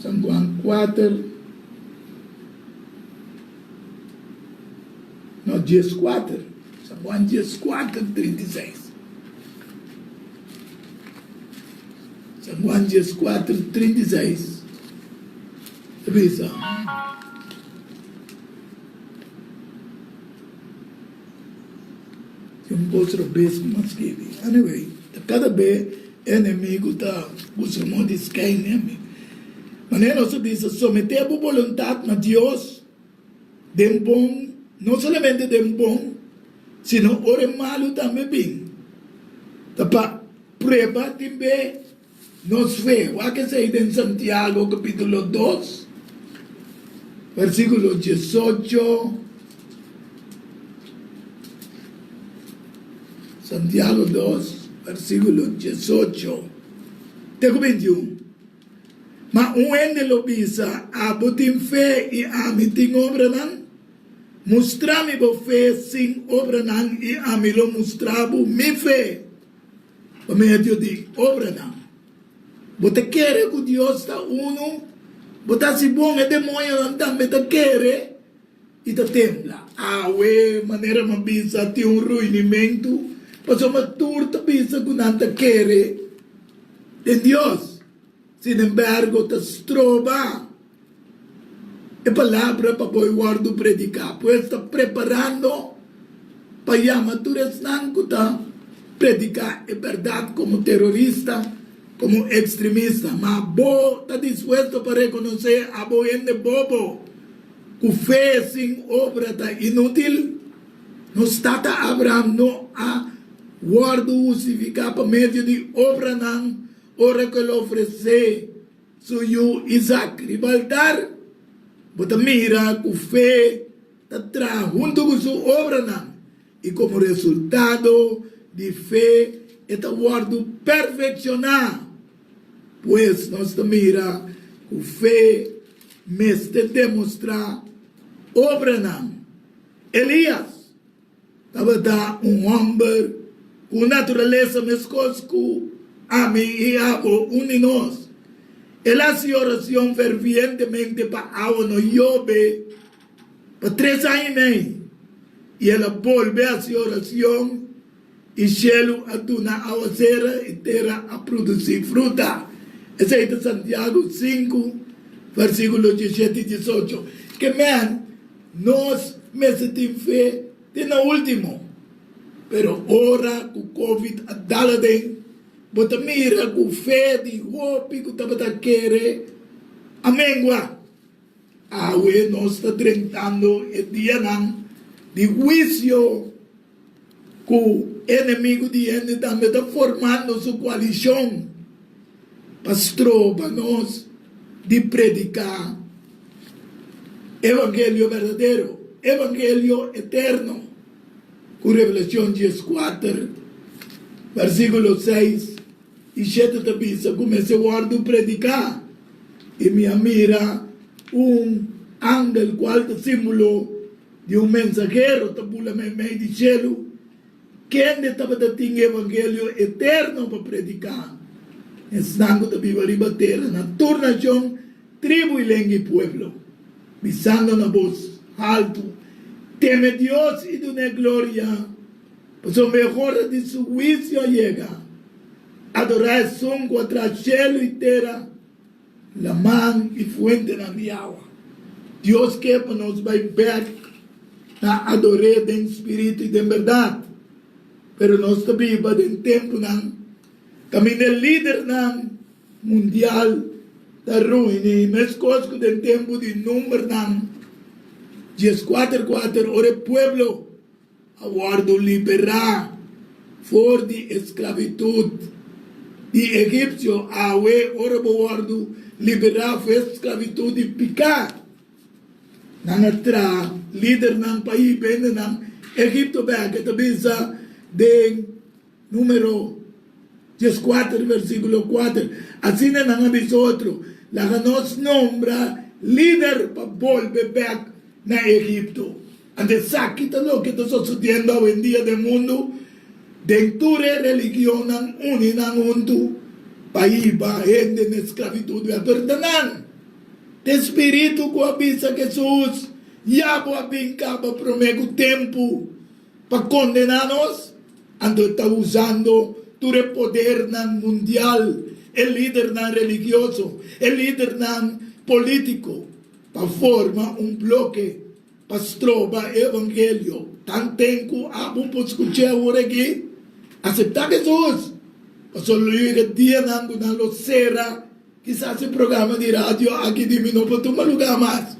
San Juan 4, no, 14, San Juan 14, 36. San Juan 14, 36. Bisa. Yung outro vez mas que anyway, cada vez inimigo tá usando de sky né? Mas nós diz someter a vontade a Deus, de bom, não somente de bom, sino ore malo também bem. Tapa prueba também nos ve, o que se dice en Santiago capítulo 2, versículo 18, Santiago 2, versículo 18, Tego 21. Ma un ende lo bisa, abutin fe y amitin obra nan, mostrami bo fe sin obra nan y amilo mostrabo mi fe, por medio de obra nan. Você quer que Deus está uno, você se bom é demônio também te quer e te tembla. Ué, maneira uma bisa tem ruinamento, mas uma turta bisa que não te quer de Deus. Sin embargo, te trova a palavra para poder guardar predicar, pois está preparando para chamar tu resnanguta predicar a verdade como terrorista, como extremista, mas bo está dispuesto para reconocer a boende bobo, que fé sem obra está inútil. No está Abraham no a guardo justificar por meio de obra não, ora que ele oferece seu Isaac ribaltar, bota mira que fé está junto com sua obra não, e como resultado de fé está guardo perfeccionar. Pues nós mira que fé meste demonstrar obra não. Elias estava homem com natureza mescosco, a mim e a uninos. Ele fazia oração fervientemente para água no Yobe, para 3 anos e meio. E ela volve a fazer oração e cielo atuna a aguacera e terra a produzir fruta. Esse é de Santiago 5, versículo 17 e 18. Que, man, nós temos fé de no último. Pero ora com o Covid a daladen, bota mira com fé de hope que tabata quere, amengua. Awe nós está tentando e dia não de juízo que o inimigo de ele também está formando sua coalição para nós de predicar evangelho verdadeiro, evangelho eterno, com Revelação 14, versículo 6 e 7 também, comecei a predicar e me mira ángel qual símbolo de mensageiro tabula meio de cielo que estava dando evangelho eterno para predicar. Ensinando também para ribater na turnação, tribo e língua e pueblo, pisando na voz alto, teme Deus e dona glória, pois o melhor de seu juízo chega. Adoração contra cielo e terra, la mão e fuente na minha água. Deus quer para nós vai ver na adorar em espírito e em verdade. Pero nós também para em tempo não, kami na líder ng mundial da ruim, mas coisas que em tempo de número não, 10:4 ore pueblo aguardo liberar for de esclavitud de egípcio awe ore aguardo liberar for esclavitud de picar. Nanatra líder ng país bende ng Egipto ba que bisa de número 14 versículo 4 assim na aviso outro la nos nombra líder para volver back na Egipto ante sakita lo que está sucediendo hoy en día del mundo dentro de religión ng uni ng unto país ba gente en esclavitud de perdonan de espíritu ko avisa Jesus ya po abingkaba promego tempo para condenarnos ando está usando tu poder nan mundial, el líder nan religioso, el líder nan político, para formar bloque, para estrobar evangelio. Tan tengo abun por escuchar ahora aquí, aceptar Jesús. Para solo ir día nan lo será, quizás el programa de radio aquí disminuyó por tu lugar más.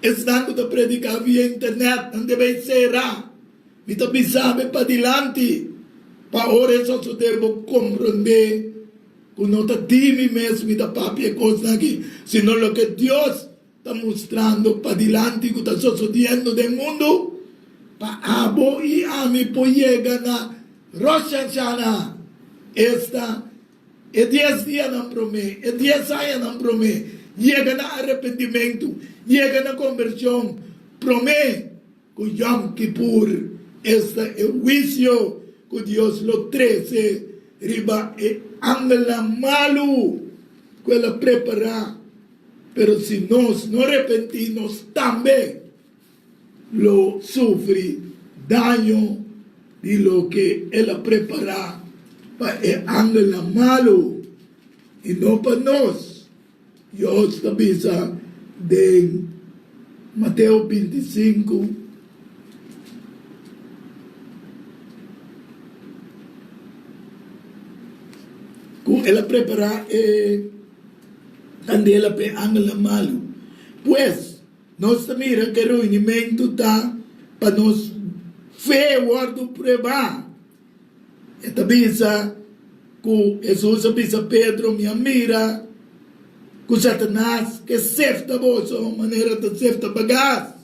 Estando de predicar vía internet, donde debe será. Mi te sabe para adelante. Para ora eso se deve comprender que no está dimi mesmo da papia cosa aqui, sino lo que Dios está mostrando para adelante que está sucediendo del mundo, para abo y a mí pues llega na Rosh Hashanah, esta, 10 días não promete, 10 anos não promete, llega na arrependimento, llega na conversão, promete que Yom Kippur, este é o juicio que Dios lo trece riba e angela malo quella prepara pero si nos no arrepentimos también lo sufre daño de lo que él prepara para e angela malo y no para nos Dios avisa de Mateo 25 ela prepara candela pe angela malo. Pues, nós mira que o reunimento está para nós fé guardo preba. Esta bisa que Jesus avisa Pedro minha mira que Satanás que sefta vosso maneira de sefta bagás.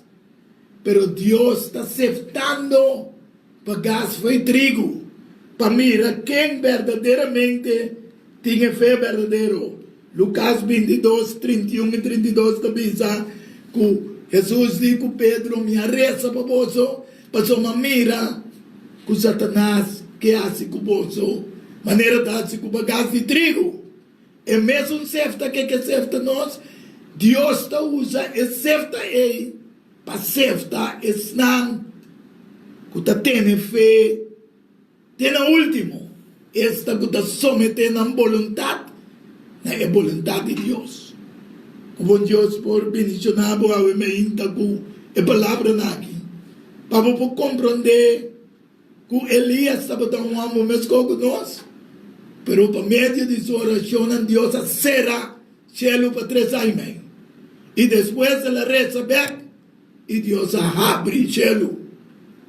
Pero Deus está seftando bagás foi trigo. Para mira quem verdadeiramente tinha fé verdadeiro. Lucas 22, 31 e 32 também diz que Jesus disse a Pedro, minha reza para você, passou uma mira com Satanás que hace com você, maneira de hacer com bagaço de trigo. É mesmo sefta que sefta nós, Deus está usa e sefta aí, para sefta e snang, que está tendo fé, tem o último. Esta que está sometendo a voluntad, é a vontade de Deus. Como Deus por bendicionar a me intacu a palavra aqui. Para compreender que Elias estava dando um amo mesmo com nós, pero por meio de sua oração, Deus será cielo para 3 anos. E depois ela reza back, e Deus abre o cielo.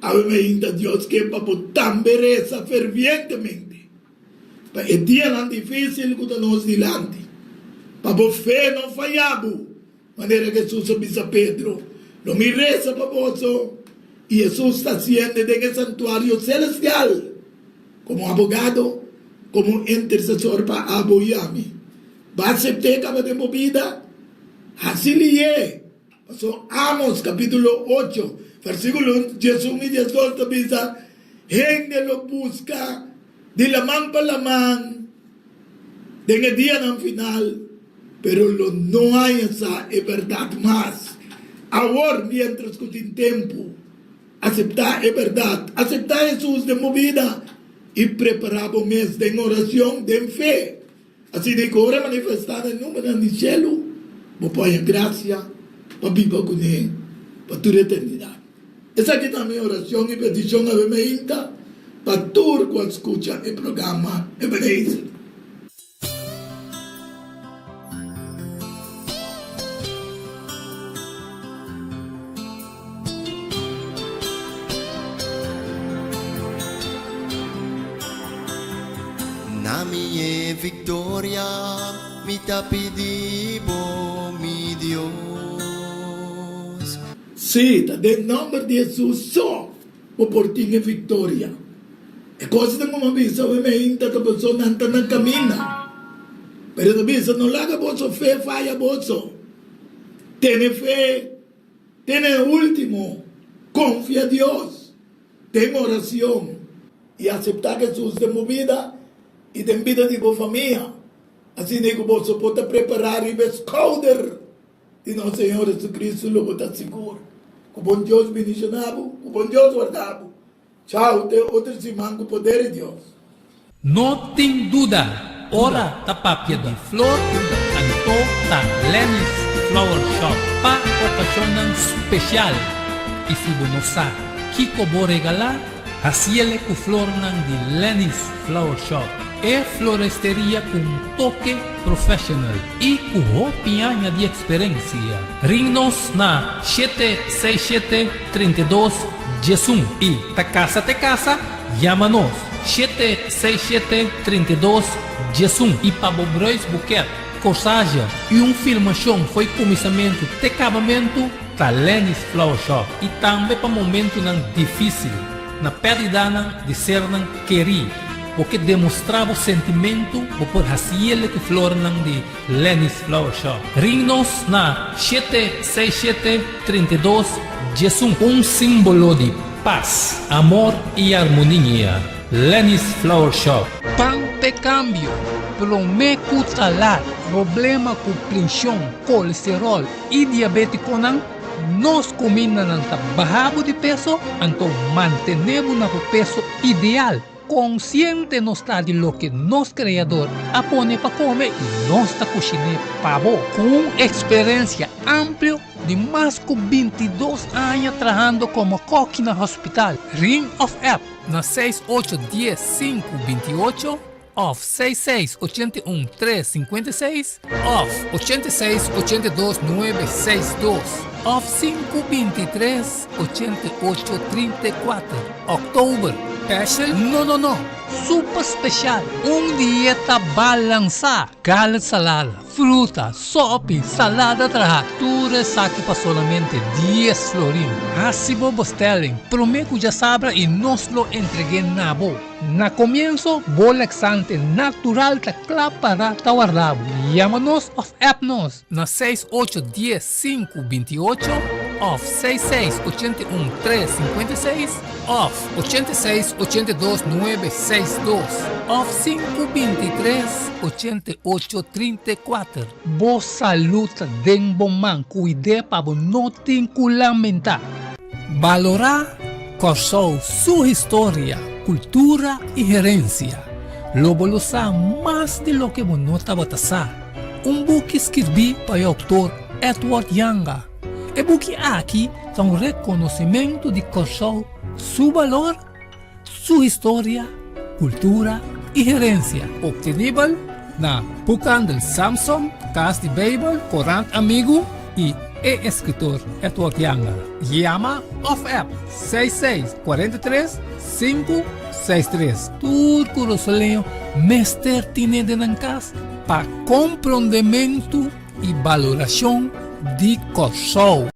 A mí me inda Dios que para también reza fervientemente. Para el día tan difícil que nos dilante. Para por fe no fallamos. Manera que Jesús avisa a Pedro. No me reza para vos. Y Jesús está haciendo en el santuario celestial. Como abogado, como intercesor para apoyarme. Va a aceptar cada de mi vida. Así le pasó Amos capítulo 8. Versículo 11 y 12 dice, gente lo busca de la man para la man, de el día al final, pero no hay esa verdad más. Ahora, mientras que tiene tiempo, aceptar es verdad, aceptar Jesús de mi vida y preparar un mes de oración, de fe. Así de que ahora manifestar el número del cielo, voy a poner gracia para vivir con él, para toda la eternidad. Esa aquí es mi oración y petición a Bemehinta para todos los que escuchan el programa Ebenezer. Nami victoria, mi tapidibo, mi Dios. Sí, del nombre de Jesús, so, por ti es victoria. Es cosa de como avisa, Bemehinta, que la persona no camina. Pero la visa no la haga vos, fe, falla vos. Tiene fe, tiene último, confía en Dios, ten oración y aceptar que Jesús de mi vida y de vida de tu familia. Así de que vos puedes preparar y esconder. Y no, Señor Jesucristo, lo está seguro. Con Dios bendicionado, con Dios guardado. Chao, te otro simán con poder de Dios. No tem duda, ora ta papia de flor, anto ta Lenny's Flower Shop, pa ocasión especial. E se você não sabe, Kiko vou regalar, asiele com flor de Lenny's Flower Shop. É floresteria com toque profissional e com roupinha de experiência. Ring-nos na 767-32 Jesum e ta casa, chama-nos 767-32 Jesum e para Bobrois Buquet, corsagem e filmação foi começamento de acabamento da Lenny's Flower Shop e também para momento difícil, na perda de ser querido. Porque demonstrava o sentimento por fazer que flor de Lenny's Flower Shop. Ring-nos na 767-32 Jesum, símbolo de paz, amor e harmonia. Lenny's Flower Shop. Pante cambio, prometo talar, problema com pressão, colesterol e diabetes nos combinam bajado de peso, então mantenemos o peso ideal. Consciente no está de lo que nos creador apone para comer y nos está cocinando pavo con experiencia amplia de más de 22 años trabajando como coque en el hospital. Ring of App na 6810-528 off 6681-356 off 8682-962 off 523-8834 October. Special? No. Super especial. Dieta balançada. Gallet salada, fruta, sopa, salada traja. Tudo aqui para solamente 10 florins. Assim vos telling. Prometo já sabe e nos lo entreguei na boa. Na comienzo, bolexante natural ta para ta guardado. Llámanos of appnos na 6810-528 off 6681-356 off 8682-962 off 523-8834. Boa saúde den bom man, cuide para não ter que lamentar. Valorar com sua história, cultura e herencia. Lo valosa más de lo que no estaba tasar. Book escribi para o autor Edward Yanga. E book aqui é reconhecimento de Kosovo, seu valor, sua história, cultura e herencia. Obtenível na Bucan del Samson, Casa de Babel, Corant Amigo e e escritor Etuakianga. Llama of app 6643-563. Turco Rosoleo, Mester Tinede Nancas, para compreendimento e valoração de Kosovo.